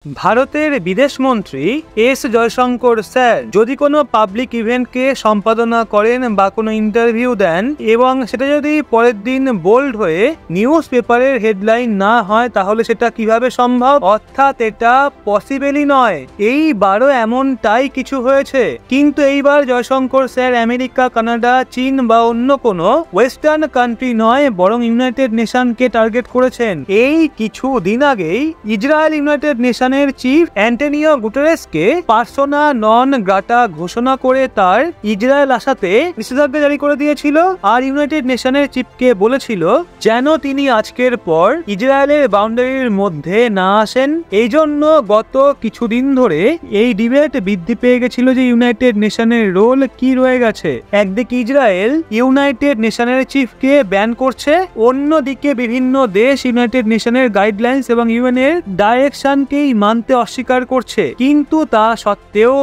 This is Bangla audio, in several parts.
ভারতের বিদেশমন্ত্রী এস জয়শঙ্কর স্যার যদি কোনো পাবলিক ইভেন্টকে সম্পাদনা করেন বা কোনো ইন্টারভিউ দেন এবং সেটা যদি পরের দিন বোল্ড হয়ে নিউজ পেপারের হেডলাইন না হয় তাহলে সেটা কিভাবে সম্ভব? অর্থাৎ এটা পসিবলই নয়। এইবারও এমনটাই কিছু হয়েছে, কিন্তু এইবার জয়শঙ্কর স্যার আমেরিকা, কানাডা, চীন বা অন্য কোনো ওয়েস্টার্ন কান্ট্রি নয়, বরং ইউনাইটেড নেশনকে টার্গেট করেছেন। এই কিছু দিন আগেই Israel United Nation chief Antonio গুটেরেসকে পার্সোনা নন গ্রাটা ঘোষণা করে তার ইসরায়েল আসাতে নিষেধাজ্ঞা জারি করে দিয়েছিল, আর ইউনাইটেড নেশনের চিফকে বলেছিল যেন তিনি আজকের পর ইসরায়েলের বাউন্ডারির মধ্যে না আসেন। এই জন্য গত কিছুদিন ধরে এই ডিবেট বৃদ্ধি পেয়ে গেছিল যে ইউনাইটেড নেশনের রোল কি রয়ে গেছে। একদিকে ইসরায়েল ইউনাইটেড নেশনের চিফকে ব্যান করছে, অন্যদিকে বিভিন্ন দেশ ইউনাইটেড নেশনের গাইডলাইন্স এবং ইউএন এর ডাইরেকশনকেই মানতে অস্বীকার করছে, কিন্তু তা সত্ত্বেও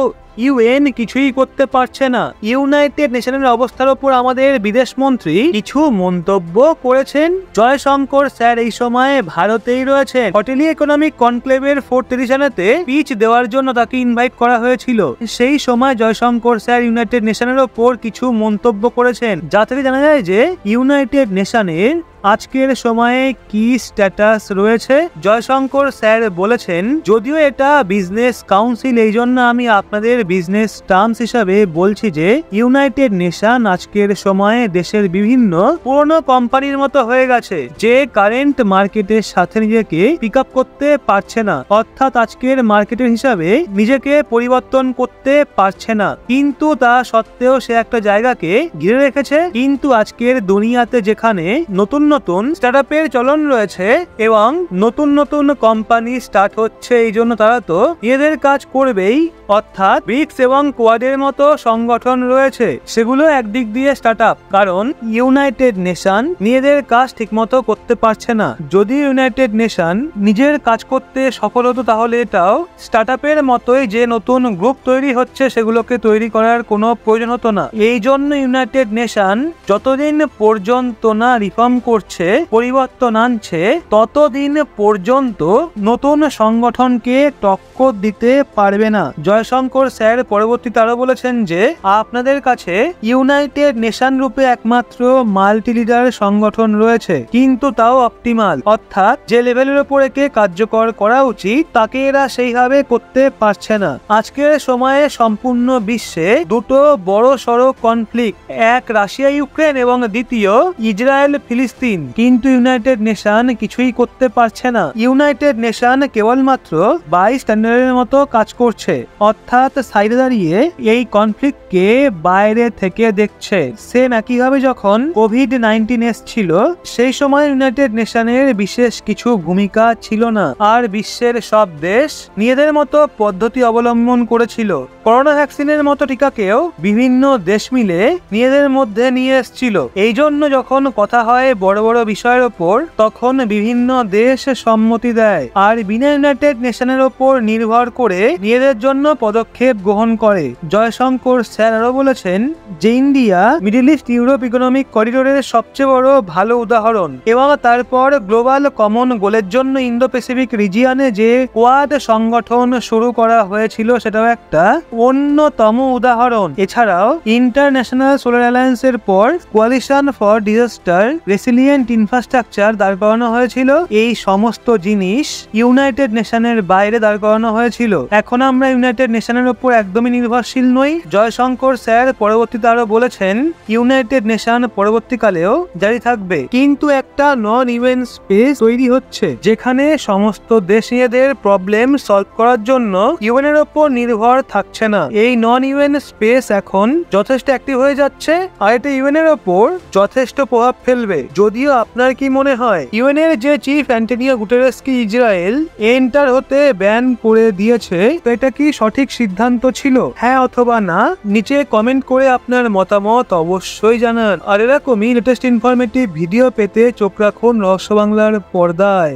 ইউএন কিছুই করতে পারছে না। ইউনাইটেড নেশনের অবস্থার উপর আমাদের বিদেশমন্ত্রী কিছু মন্তব্য করেছেন। জয়শঙ্কর স্যার এই সময়ে ভারতেই রয়েছেন। হোটেলি ইকোনমিক কনক্লেভের 4th এডিশনেতে স্পিচ দেওয়ার জন্য তাকে ইনভাইট করা হয়েছিল। সেই সময় জয়শঙ্কর স্যার ইউনাইটেড নেশনের ওপর কিছু মন্তব্য করেছেন, যাতে জানা যায় যে ইউনাইটেড নেশনের আজকের সময়ে কি স্ট্যাটাস রয়েছে। জয়শঙ্কর স্যার বলেছেন, যদিও এটা বিজনেস কাউন্সিল, এই জন্য আমি আপনাদের বিজনেস টার্মস হিসাবে বলছি যে ইউনাইটেড নেশন আজকের সময়ে দেশের বিভিন্ন পুরনো কোম্পানির মতো হয়ে গেছে, যে কারেন্ট মার্কেটের সাথে নিজেকে পিক আপ করতে পারছে না। অর্থাৎ আজকের মার্কেটের হিসাবে নিজেকে পরিবর্তন করতে পারছে না, কিন্তু তা সত্ত্বেও সে একটা জায়গাকে ঘিরে রেখেছে। কিন্তু আজকের দুনিয়াতে যেখানে নতুন নতুন স্টার্টআপের চলন রয়েছে এবং নতুন নতুন কোম্পানি স্টার্ট হচ্ছে, এই জন্য তারা তো নিজেদের কাজ করবেই। অর্থাৎ ব্রিক্স এবং কোয়াডের মতো সংগঠন রয়েছে, সেগুলো একদিক দিয়ে স্টার্টআপ, কারণ ইউনাইটেড নেশন নিজেদের কাজ ঠিকমতো করতে পারছে না। যদি ইউনাইটেড নেশন নিজের কাজ করতে সফল হতো তাহলে এটাও স্টার্টআপের মতোই যে নতুন গ্রুপ তৈরি হচ্ছে সেগুলোকে তৈরি করার কোনো প্রয়োজন হতো না। এই জন্য ইউনাইটেড নেশন যতদিন পর্যন্ত না রিফর্ম করছে, পরিবর্তন আনছে, ততদিন পর্যন্ত নতুন সংগঠনকে টক্কর দিতে পারবে না। জয়শঙ্কর স্যার পরবর্তীতে আরো বলেছেন যে আপনাদের কাছে ইউনাইটেড নেশন রূপে একমাত্র মাল্টি লিডার সংগঠন রয়েছে, কিন্তু তাও অপটিমাল, অর্থাৎ যে লেভেলের উপর একে কার্যকর করা উচিত তাকে এরা সেইভাবে করতে পারছে না। আজকের সময়ে সম্পূর্ণ বিশ্বে দুটো বড় সড়ো কনফ্লিক্ট, এক রাশিয়া ইউক্রেন এবং দ্বিতীয় ইসরায়েল ফিলিস্তিন, কিন্তু ইউনাইটেড নেশন কিছুই করতে পারছে না। ইউনাইটেড নেশন কেবলমাত্র বাই স্ট্যান্ডার্ডের মতো কাজ করছে, অর্থাৎ সাইডে দাঁড়িয়ে এই কনফ্লিক্টকে বাইরে থেকে দেখছে। সেম একইভাবে যখন কোভিড-19 এসেছিল, সেই সময় ইউনাইটেড নেশনের বিশেষ কিছু ভূমিকা ছিল না, আর বিশ্বের সব দেশ নিজেদের মতো পদ্ধতি অবলম্বন করেছিল। করোনা ভ্যাকসিনের মতো টিকাকেও বিভিন্ন দেশ মিলে নিজেদের মধ্যে নিয়ে এসেছিল। এই জন্য যখন কথা হয় বড় বড় বিষয়ের ওপর, তখন বিভিন্ন দেশ সম্মতি দেয়, আর বিনা ইউনাইটেড নেশনের ওপর নির্ভর করে নিজেদের জন্য পদক্ষেপ গ্রহণ করে। জয়শঙ্কর স্যার আরো বলেছেন যে India Middle East Europe economic করিডোরের সবচেয়ে বড় ভালো উদাহরণ, এবং তারপর গ্লোবাল কমন গোলের জন্য ইন্দো প্যাসিফিক রিজিয়নে যে কোয়াড সংগঠন শুরু করা হয়েছিল সেটাও একটা অন্যতম উদাহরণ। এছাড়াও ইন্টারন্যাশনাল সোলার অ্যালায়েন্সের পর কোয়ালিশন ফর ডিজাস্টার রেসিলিয়েন্ট ইনফ্রাস্ট্রাকচার দাঁড় করানো হয়েছিল। এই সমস্ত জিনিস ইউনাইটেড নেশনের বাইরে দাঁড় করানো হয়েছিল। এখন আমরা ইউনাইটেড নেশনের উপর একদমই নির্ভরশীল নই। জয়শঙ্কর স্যার পরবর্তীতে আরো বলেছেন ইউনাইটেড নেশন পরবর্তীকালেও জারি থাকবে, কিন্তু একটা নন ইউএন স্পেস তৈরি হচ্ছে যেখানে সমস্ত দেশ নিজেদের প্রবলেম সলভ করার জন্য ইউএন এর উপর নির্ভর থাকছে না। এই নন ইউএন স্পেস এখন যথেষ্ট অ্যাক্টিভ হয়ে যাচ্ছে, আর এটা ইউএন এর উপর যথেষ্ট প্রভাব ফেলবে। যদিও আপনার কি মনে হয় ইউএন এর যে চিফ অ্যান্টনিও গুটেরেসকে ইসরায়েল এন্টার হতে ব্যান করে দিয়েছে, তো এটা কি সঠিক সিদ্ধান্ত ছিল? হ্যাঁ অথবা না নিচে কমেন্ট করে আপনার মতামত অবশ্যই জানান। আর এরকমই লেটেস্ট ইনফরমেটিভ ভিডিও পেতে চোখ রাখুন রহস্য বাংলার পর্দায়।